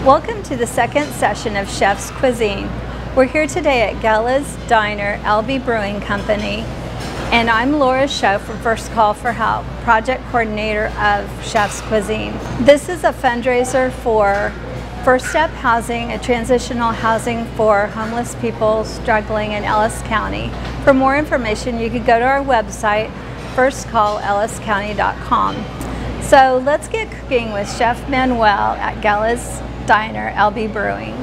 Welcome to the second session of Chef's Cuisine. We're here today at Gella's Diner, LB Brewing Company, and I'm Laura Scho from First Call for Help, project coordinator of Chef's Cuisine. This is a fundraiser for First Step Housing, a transitional housing for homeless people struggling in Ellis County. For more information, you can go to our website, firstcallelliscounty.com. So let's get cooking with Chef Manuel at Gella's Diner, LB Brewing.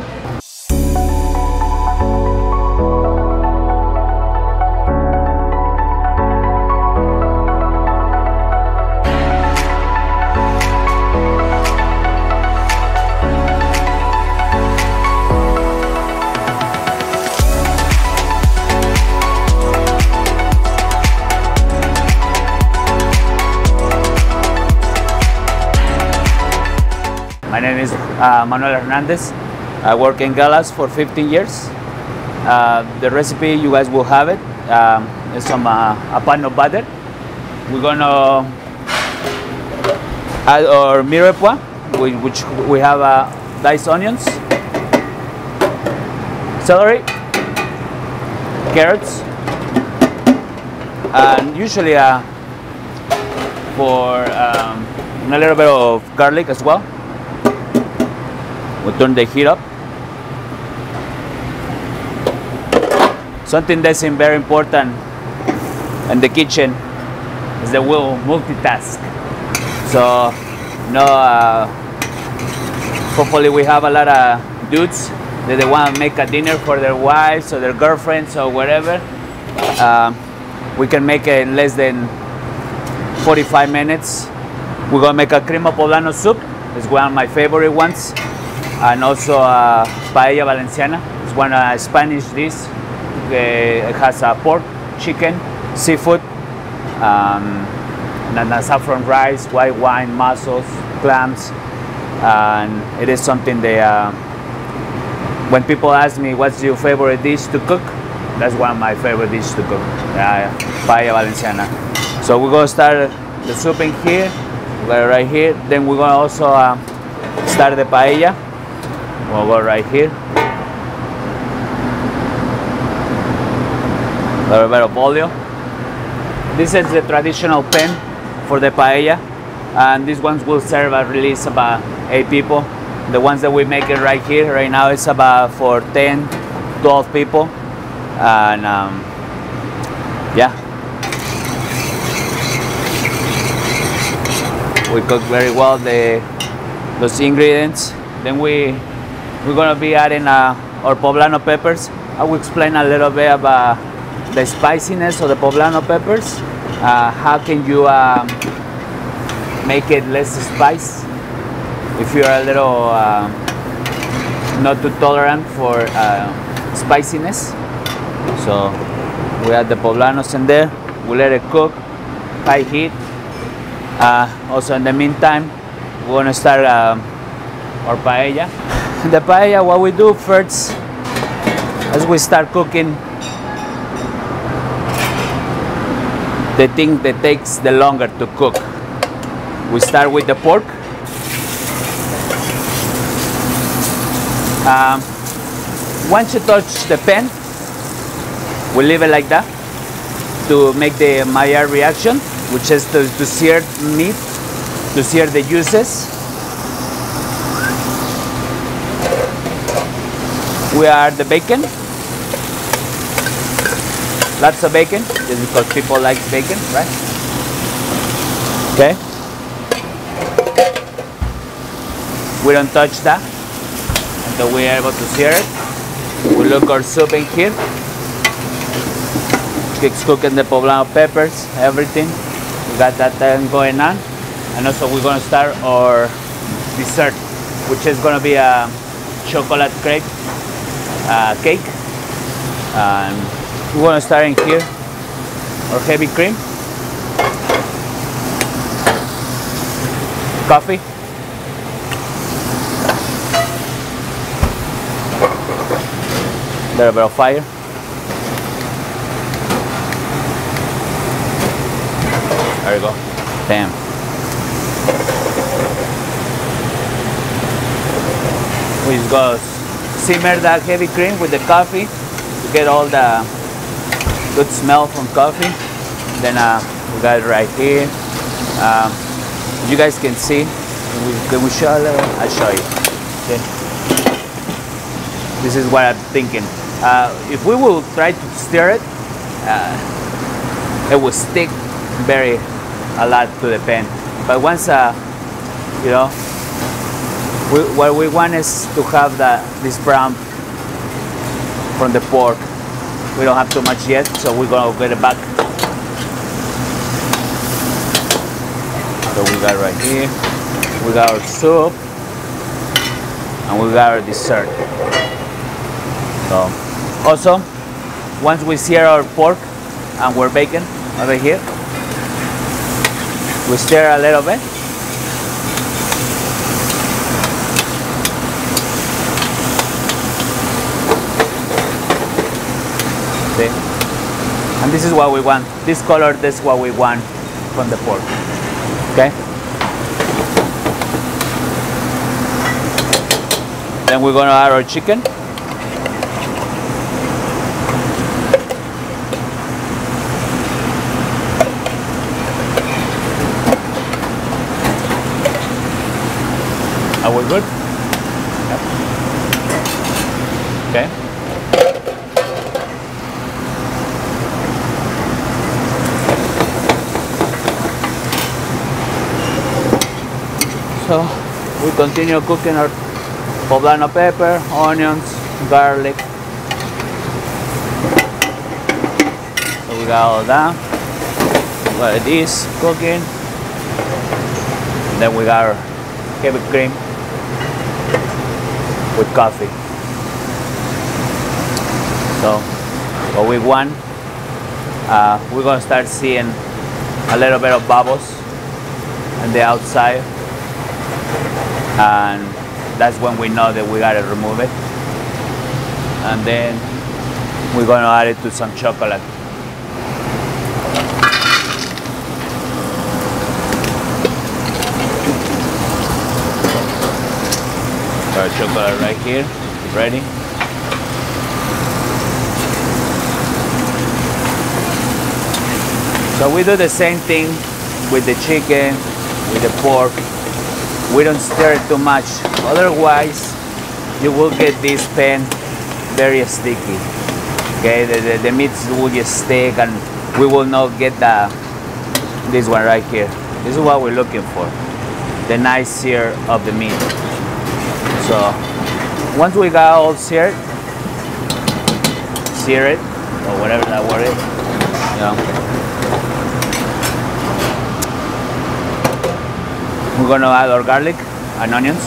My name is Manuel Hernandez. I work in Gella's for 15 years. The recipe, you guys will have it. It's some a pan of butter. We're gonna add our mirepoix, which we have diced onions, celery, carrots, and usually for a little bit of garlic as well. We'll turn the heat up. Something that's very important in the kitchen is that we'll multitask. So, hopefully we have a lot of dudes that they want to make a dinner for their wives or their girlfriends or whatever. We can make it in less than 45 minutes. We're gonna make a Crema Polano soup. It's one of my favorite ones. And also Paella Valenciana. It's one Spanish dish. It has pork, chicken, seafood, and saffron rice, white wine, mussels, clams. And it is something that when people ask me what's your favorite dish to cook, that's one of my favorite dishes to cook, Paella Valenciana. So we're gonna start the soup in here, right here. Then we're gonna also start the paella. We'll go right here. A little bit of volume. This is the traditional pan for the paella, and these ones will serve at least about 8 people. The ones that we make it right here, right now, it's about for 10, 12 people, and yeah. We cook very well those ingredients. Then we're gonna be adding our poblano peppers. I will explain a little bit about the spiciness of the poblano peppers. How can you make it less spice if you're a little not too tolerant for spiciness. So we add the poblanos in there. We let it cook, high heat. Also in the meantime, we're gonna start our paella. The paella, what we do first, as we start cooking, the thing that takes the longer to cook. We start with the pork. Once you touch the pan, we leave it like that to make the Maillard reaction, which is to sear meat, to sear the juices. We add the bacon, lots of bacon, just because people like bacon, right? Okay. We don't touch that until we are able to sear it. We look our soup in here. Keeps cooking the poblano peppers, everything. We got that thing going on. And also we're gonna start our dessert, which is gonna be a chocolate crepe cake. And we're gonna start in here our heavy cream, coffee, little bit of fire. There you go. Damn. We just go simmer that heavy cream with the coffee to get all the good smell from coffee. Then we got it right here. You guys can see. Can we show a little? I'll show you. Okay. This is what I'm thinking. If we will try to stir it, it will stick a lot to the pan. But once you know, what we want is to have this brown from the pork. We don't have too much yet, so we're gonna get it back. So we got right here, we got our soup, and we got our dessert. So also, once we sear our pork and we're baking over here, we stir a little bit. See? And this is what we want. This color, this is what we want from the pork. Okay? Then we're gonna add our chicken. Are we good? Yep. Okay. So we continue cooking our poblano pepper, onions, garlic. So we got all that. We got this cooking. And then we got our heavy cream with coffee. So what we want, we're gonna start seeing a little bit of bubbles on the outside, and that's when we know that we gotta remove it. And then we're gonna add it to some chocolate. Our chocolate right here, ready. So we do the same thing with the chicken, with the pork. We don't stir it too much, otherwise you will get this pan very sticky. Okay, the meat will just stick and we will not get this one right here. This is what we're looking for, the nice sear of the meat. So once we got all seared, sear it, or whatever that word is, you know. We're gonna add our garlic and onions.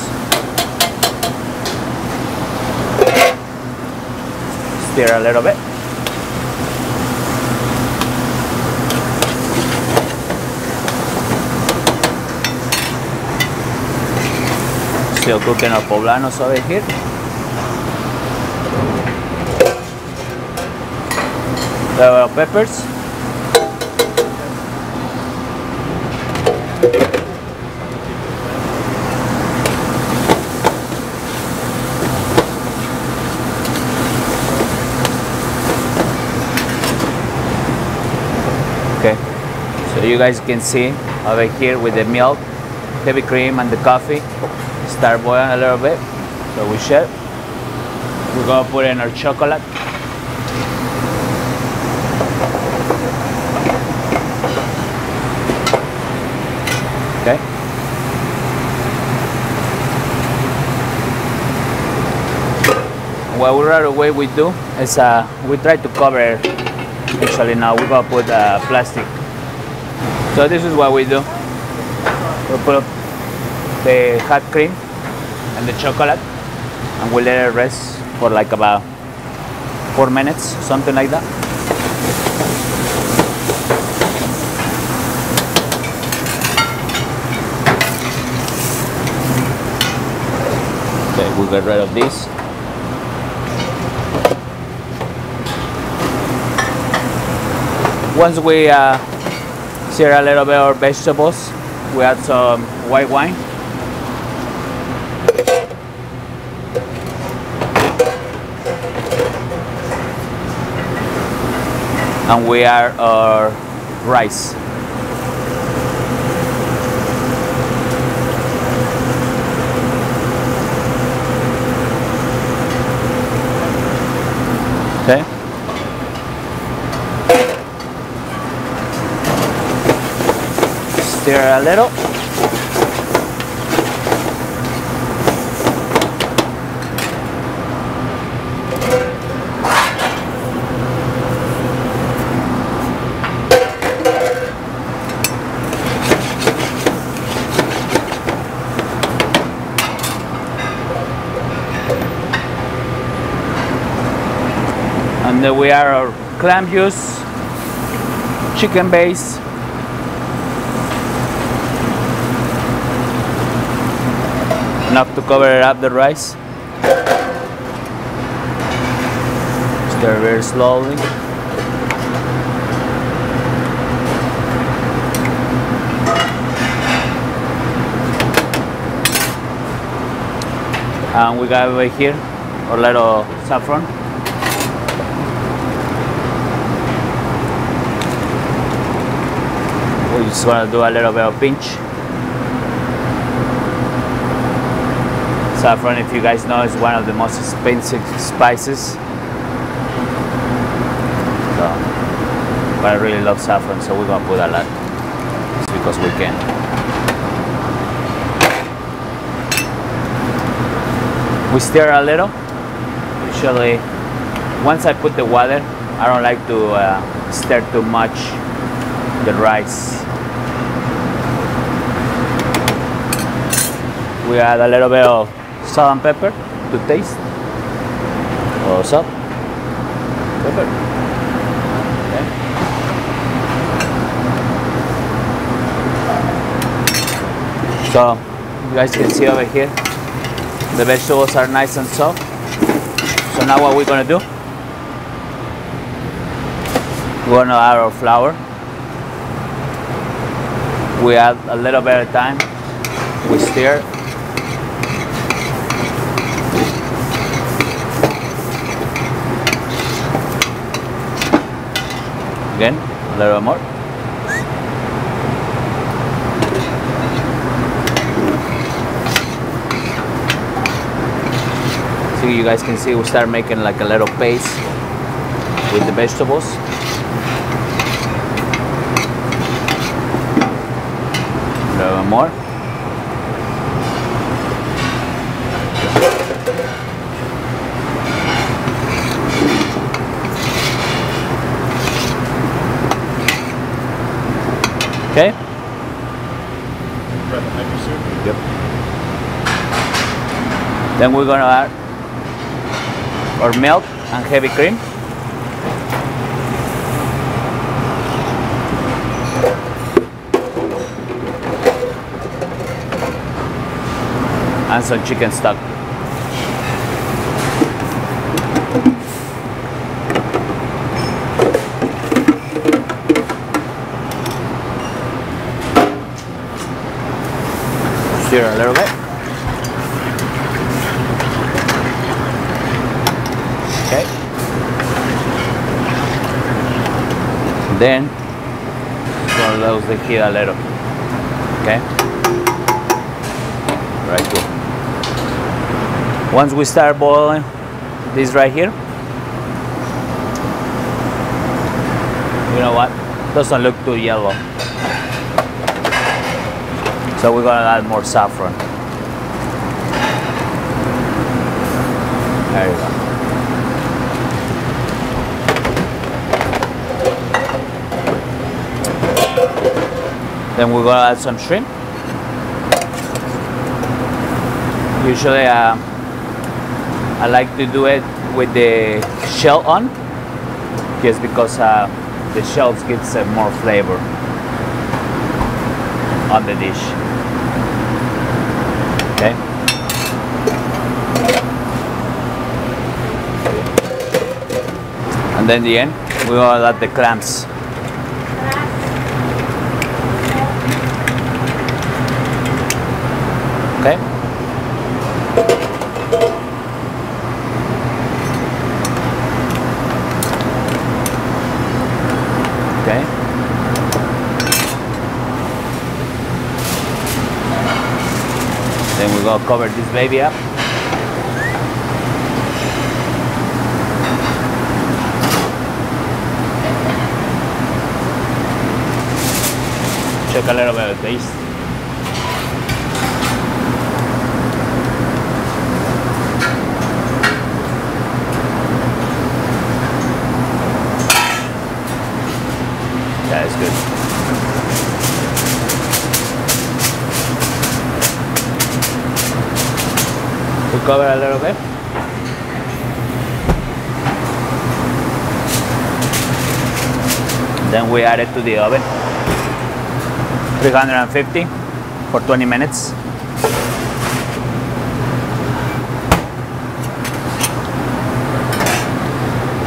Stir a little bit. Still cooking our poblanos over here. The peppers. Okay, so you guys can see over here with the milk, heavy cream, and the coffee start boiling a little bit. So we share. We're gonna put in our chocolate. Okay. What we do is we try to cover it. Actually now we're gonna put plastic. So this is what we do. We put the hot cream and the chocolate and we let it rest for like about 4 minutes, something like that. Okay, we'll get rid of this. Once we sear a little bit of our vegetables, we add some white wine. And we add our rice. Okay. Stir a little. And then we add our clam juice, chicken base, enough to cover it up the rice. Stir very slowly. And we got over here our little saffron. We just want to do a little bit of pinch. Saffron, if you guys know, is one of the most expensive spices. So, but I really love saffron, so we're going to put a lot. Just because we can. We stir a little. Usually, once I put the water, I don't like to stir too much the rice. We add a little bit of salt and pepper to taste. Or salt, pepper. Okay. So you guys can see over here, the vegetables are nice and soft. So now what we're gonna do? We're gonna add our flour. We add a little bit of time. We stir. Again, a little more. So you guys can see we start making like a little paste with the vegetables. A little more. Okay. Yep. Then we're gonna add our milk and heavy cream. And some chicken stock. Stir a little bit. Okay. Then gonna lose the heat a little. Okay. Right good. Once we start boiling this right here, you know what? Doesn't look too yellow. So we're gonna add more saffron. There you go. Then we're gonna add some shrimp. Usually I like to do it with the shell on, just because the shells gives more flavor on the dish. Okay. And then in the end, we will add the clams. Okay. Then we're gonna cover this baby up. Check a little bit of taste. That is good. We cover a little bit. Then we add it to the oven. 350 for 20 minutes.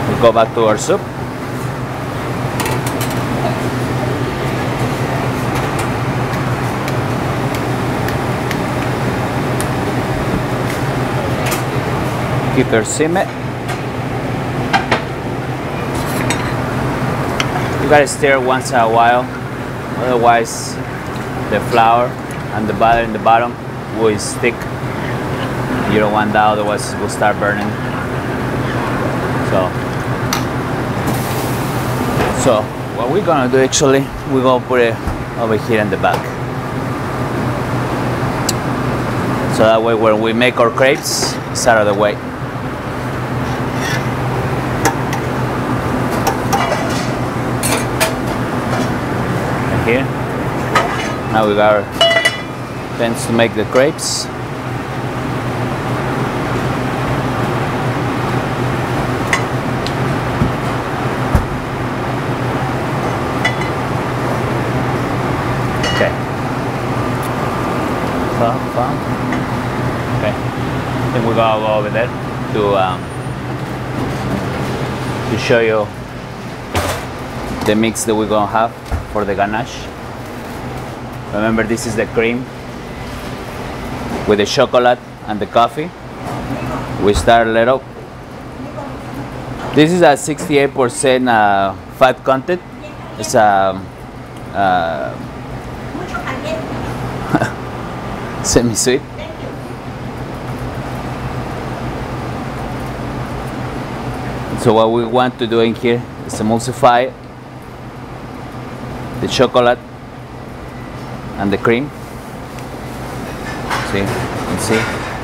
We go back to our soup. Keep her simmer. You gotta stir once in a while, otherwise the flour and the butter in the bottom will stick. You don't want that, otherwise it will start burning. So what we're gonna do actually, we're gonna put it over here in the back. So that way when we make our crepes, it's out of the way. Here. Now we got our pans to make the crepes. Okay. Okay. Then we're gonna go over there to show you the mix that we're gonna have for the ganache. Remember, this is the cream with the chocolate and the coffee. We start a little. This is a 68% fat content. It's a semi-sweet. So what we want to do in here is emulsify the chocolate and the cream. See, you can see,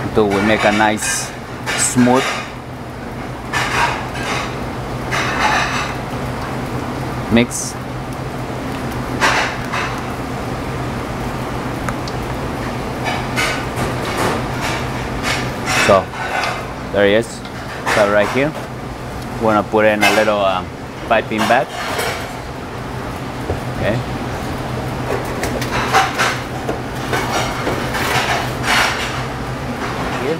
until we make a nice smooth mix. So there it is. So right here, we're gonna put in a little piping bag. Okay. Here.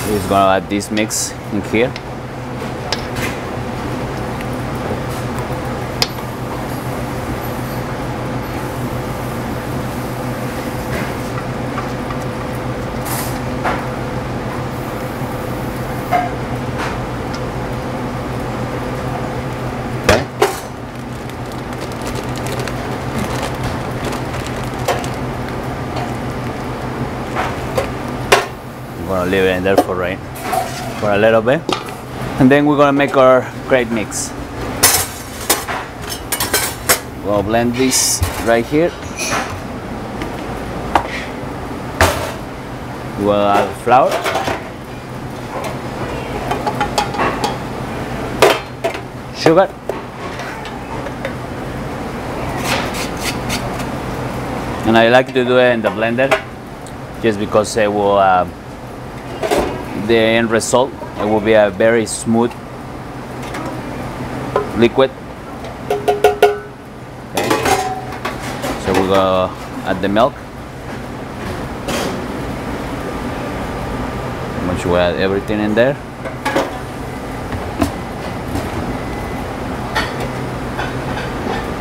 We're gonna add this mix in here. Okay. I'm gonna leave it in there for a little bit, and then we're gonna make our crepe mix. We'll blend this right here. We'll add flour, sugar, and I like to do it in the blender just because it will the end result, it will be a very smooth liquid. Okay. So we're gonna add the milk. Once we add everything in there,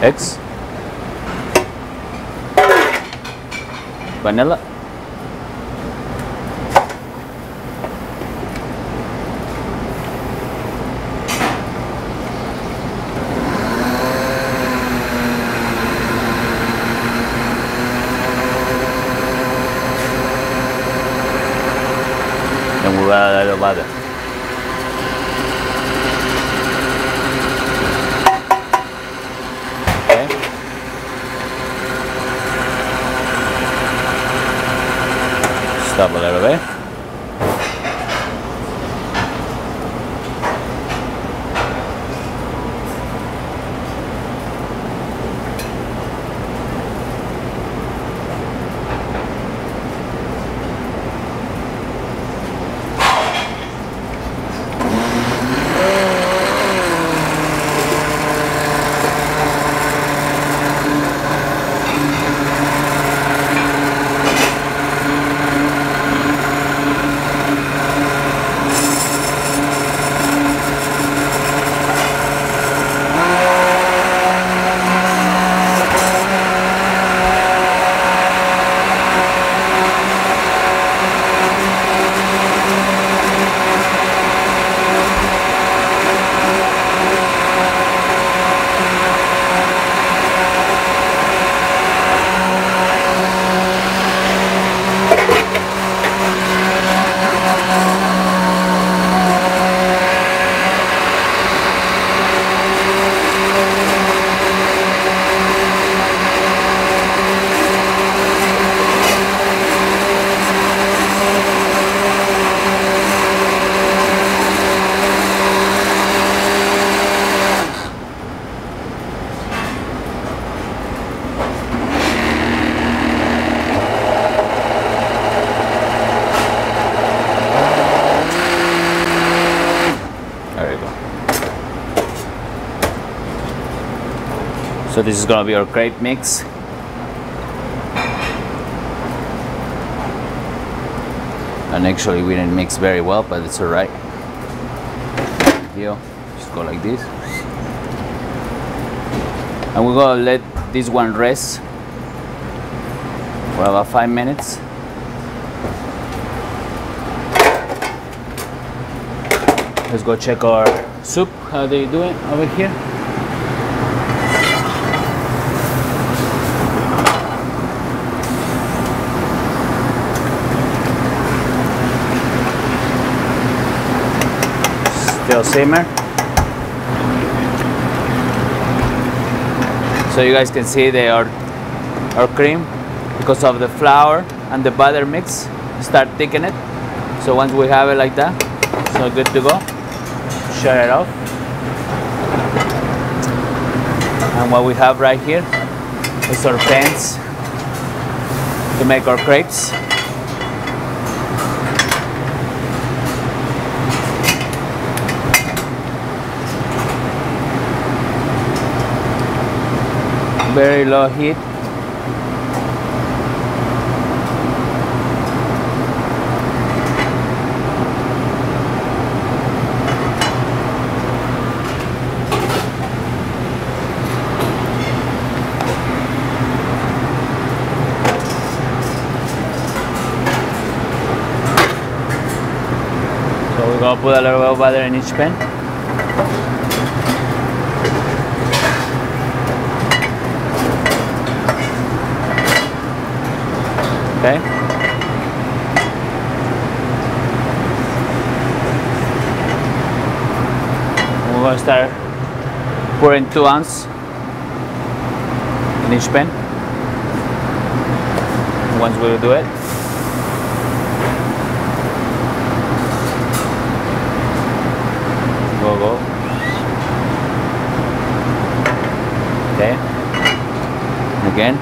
eggs, vanilla, and we'll add a little butter. Okay. Stop a little bit. So this is gonna be our crepe mix. And actually we didn't mix very well, but it's alright. Here, just go like this. And we're gonna let this one rest for about 5 minutes. Let's go check our soup, how they doing over here. Still simmer. So you guys can see they are our cream, because of the flour and the butter mix, start thickening it. So once we have it like that, so good to go. Shut it off. And what we have right here is our pans to make our crepes. Very low heat. So we're gonna put a little bit of butter in each pan. Okay. We're going to start pouring 2 ounces in each pan. Once we do it, go. Okay. Again.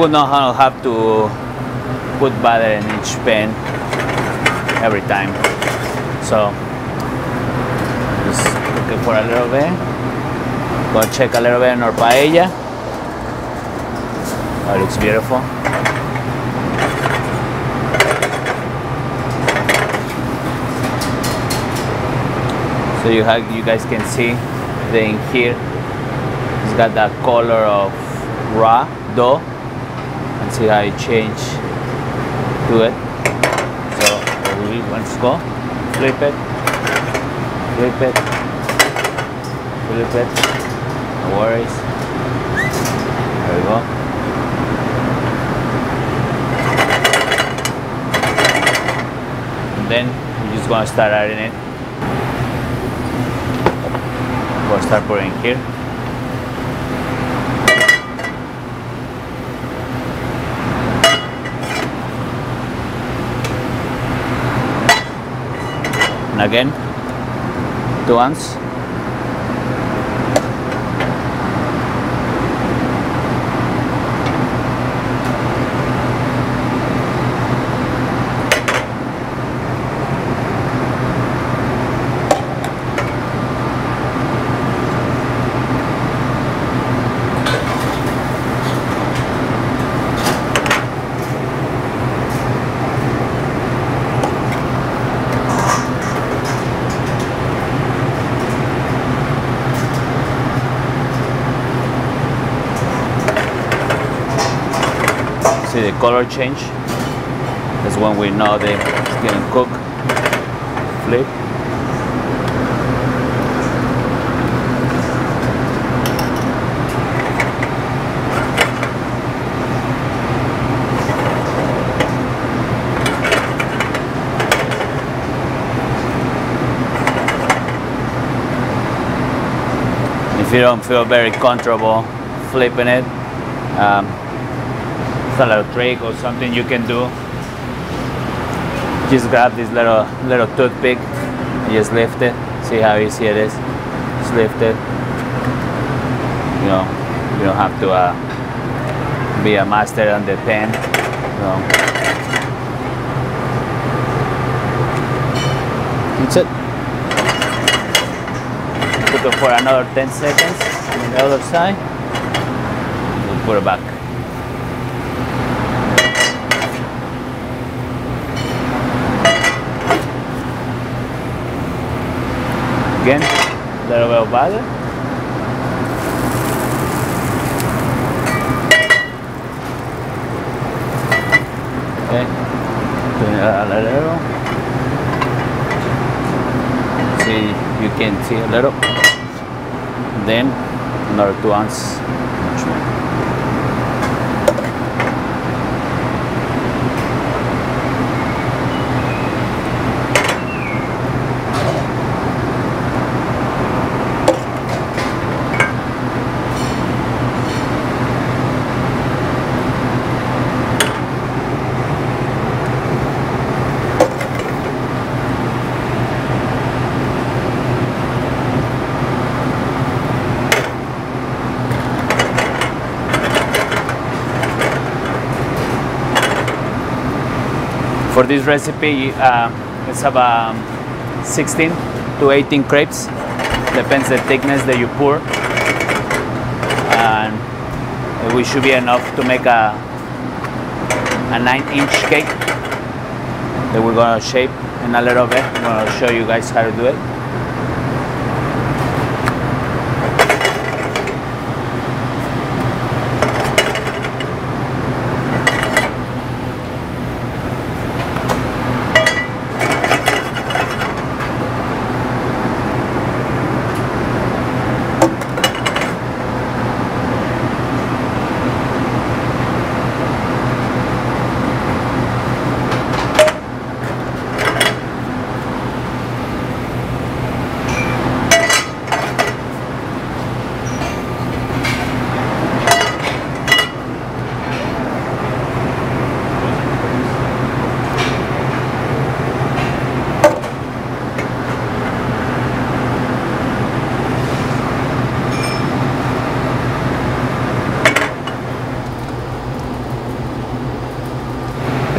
will not have to put butter in each pan every time. So just cook it for a little bit. Go check a little bit on our paella. Oh, it looks beautiful. So you guys can see the in here. It's got that color of raw dough, and see how it changed to it. So let's go. Flip it, flip it, flip it. No worries. There we go. And then we're just gonna start adding it. We'll start putting here. And again, 2 ounces. See the color change? That's when we know that it's getting cooked. Flip. If you don't feel very comfortable flipping it, a little trick or something you can do. Just grab this little toothpick and just lift it. See how easy it is. Just lift it. You know, you don't have to be a master on the pan. That's it. Cook it for another 10 seconds on the other side. We'll put it back. Again, a little bit of butter. Okay, doing it a little. See, you can see a little. Then another 2 ounces. For this recipe, let's have 16 to 18 crepes. Depends the thickness that you pour. And we should be enough to make a 9-inch cake that we're gonna shape in a little bit. I'm gonna show you guys how to do it.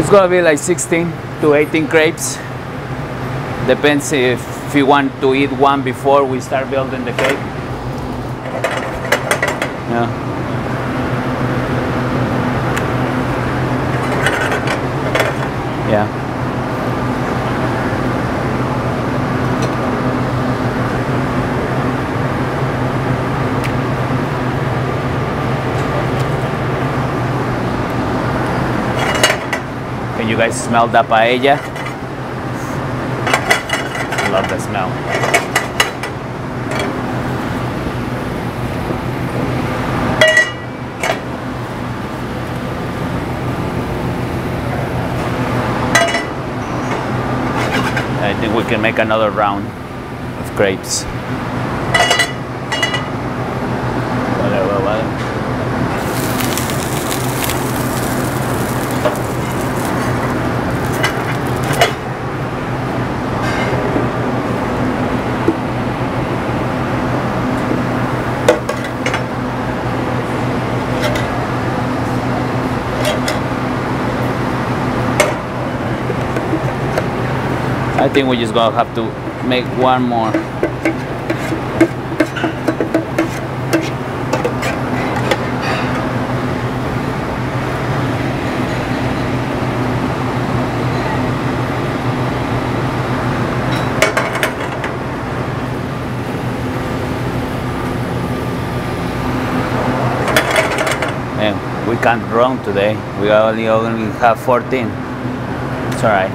It's gonna be like 16 to 18 crepes. Depends if you want to eat one before we start building the cake. Yeah. Yeah. Can you guys smell that paella? I love the smell. I think we can make another round of crepes. I think we're just gonna have to make one more. Man, we can't run today. We only have 14. It's all right.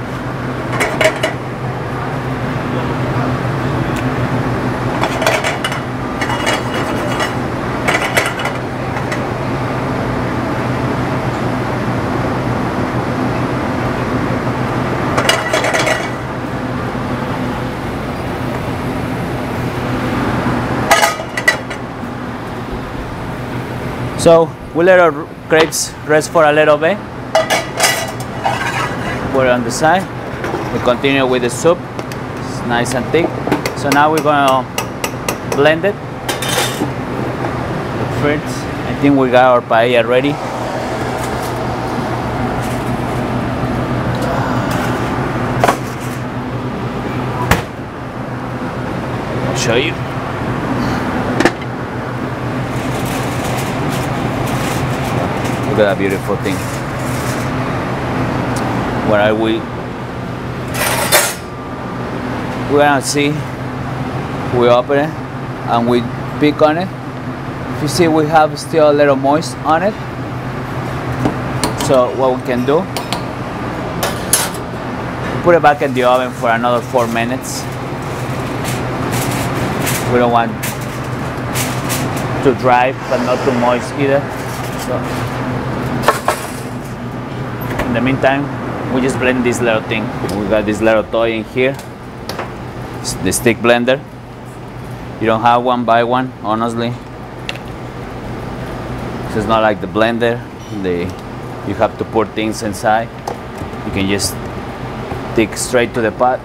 So we'll let our crepes rest for a little bit. Put it on the side. We continue with the soup. It's nice and thick. So now we're gonna blend it. The fruits. I think we got our paella ready. I'll show you. Look at that beautiful thing. What are we? We're gonna see. We open it and we pick on it. If you see, we have still a little moist on it. So what we can do? Put it back in the oven for another 4 minutes. We don't want too dry, but not too moist either. So. In the meantime, we just blend this little thing. We got this little toy in here. It's the stick blender. You don't have one, buy one, honestly. It's not like the blender. You have to pour things inside. You can just stick straight to the pot.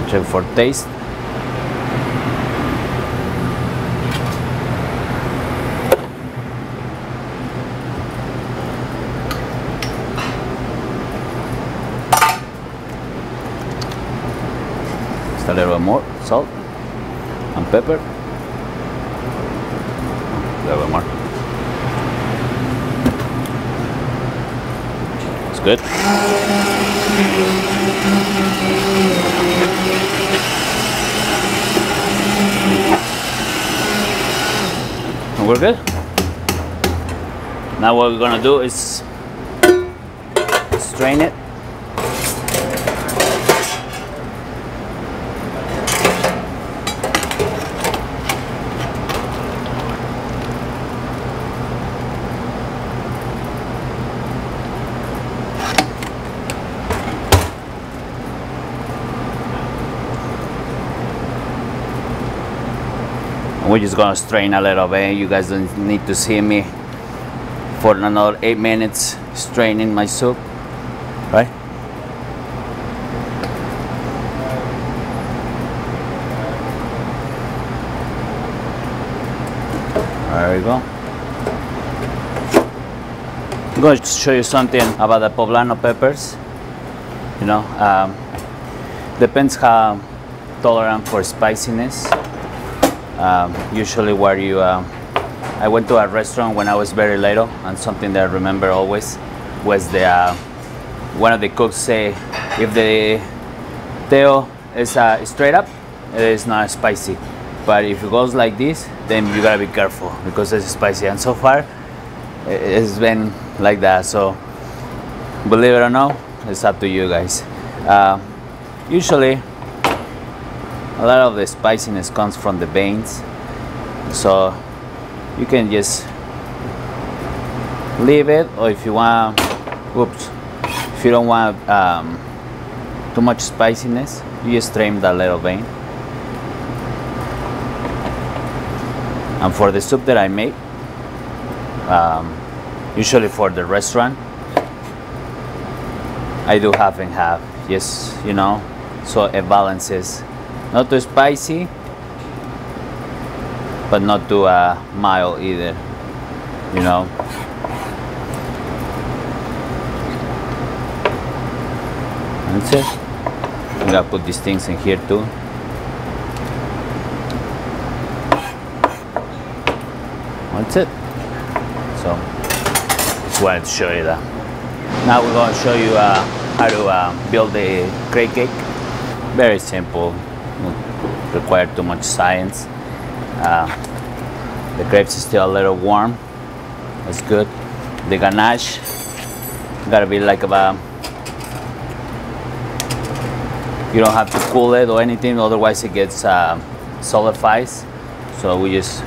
Check for taste. Just a little bit more salt and pepper. A little bit more. good. And we're good. Now what we're gonna do is strain it. We're just gonna strain a little bit. You guys don't need to see me for another 8 minutes straining my soup, right? There we go. I'm going to show you something about the poblano peppers. You know, depends how tolerant for spiciness. Usually where you I went to a restaurant when I was very little, and something that I remember always was the one of the cooks say if the teo is straight up, it is not spicy, but if it goes like this, then you gotta be careful because it's spicy. And so far it's been like that, so believe it or not, it's up to you guys. Usually a lot of the spiciness comes from the veins, so you can just leave it, or if you want, if you don't want too much spiciness, you just trim that little vein. And for the soup that I make, usually for the restaurant, I do half and half, just, you know, so it balances. Not too spicy, but not too mild either, you know. That's it. I'm gonna put these things in here too. That's it. So, just wanted to show you that. Now we're going to show you how to build the crepe cake. Very simple. Don't require too much science. The crepes is still a little warm. That's good. The ganache gotta be like about. You don't have to cool it or anything, otherwise it gets solidifies. So we just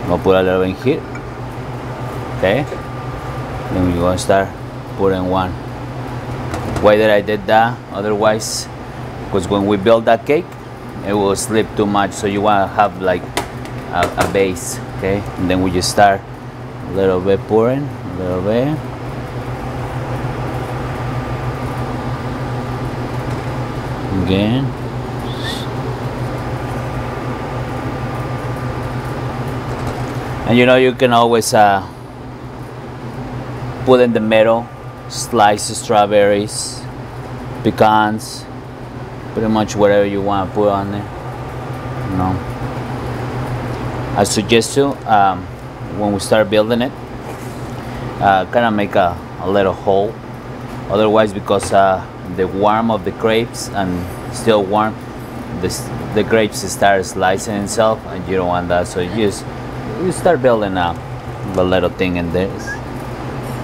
gonna put a little in here. Okay. Then we're gonna start putting one. Why did I did that? Otherwise, because when we build that cake, it will slip too much, so you want to have like a base, okay? And then we just start a little bit pouring, a little bit. Again. And you know, you can always put in the middle sliced strawberries, pecans, pretty much whatever you want to put on there, you know. I suggest you when we start building it, kind of make a little hole, otherwise, because the warmth of the grapes and still warm, the grapes start slicing itself, and you don't want that. So you start building up the little thing in this.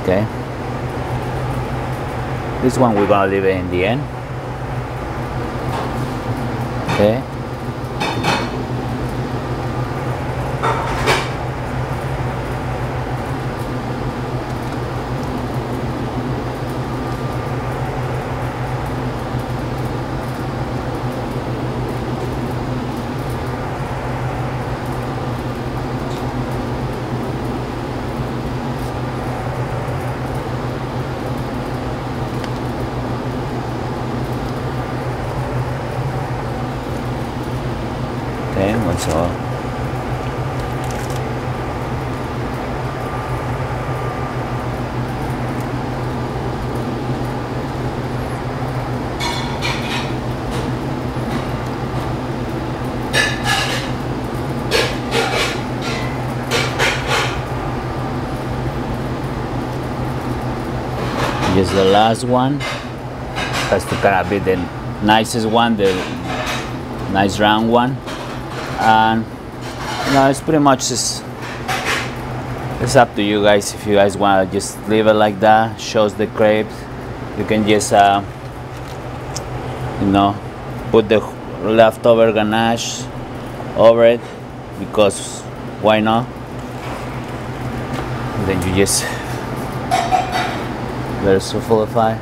Okay, this one we're gonna leave it in the end. Okay. What's all? Just the last one. Has to kind of be the nicest one, the nice round one. And it's pretty much just, it's up to you guys. If you guys want to just leave it like that, shows the crepes. You can just put the leftover ganache over it, because why not? And then you just let it solidify.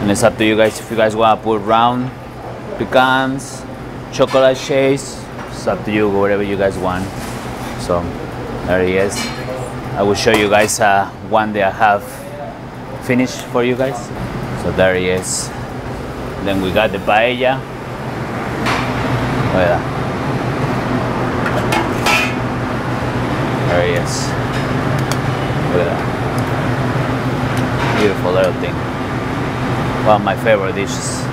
And it's up to you guys if you guys want to put round pecans, chocolate shakes. It's up to you, whatever you guys want. So there he is. I will show you guys one that I have finished for you guys. So there he is. Then we got the paella. Look at that. There he is. Look at that. Beautiful little thing. One of my favorite dishes.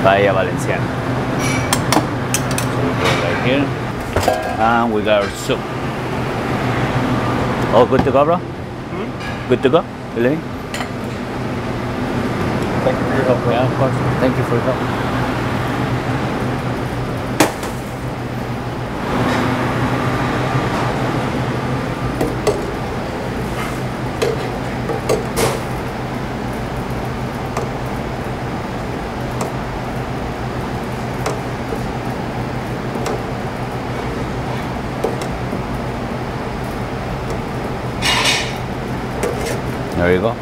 Paella Valenciana. So we put it right here. And we got our soup. All good to go, bro? Mm-hmm. Good to go? Really? Thank you for your help, bro. Yeah, of course. Thank you for your help. There you go.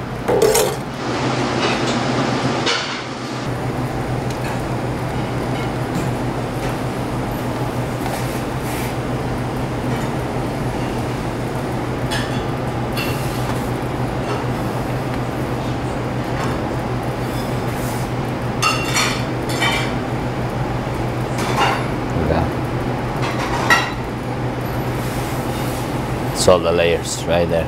It's all the layers right there.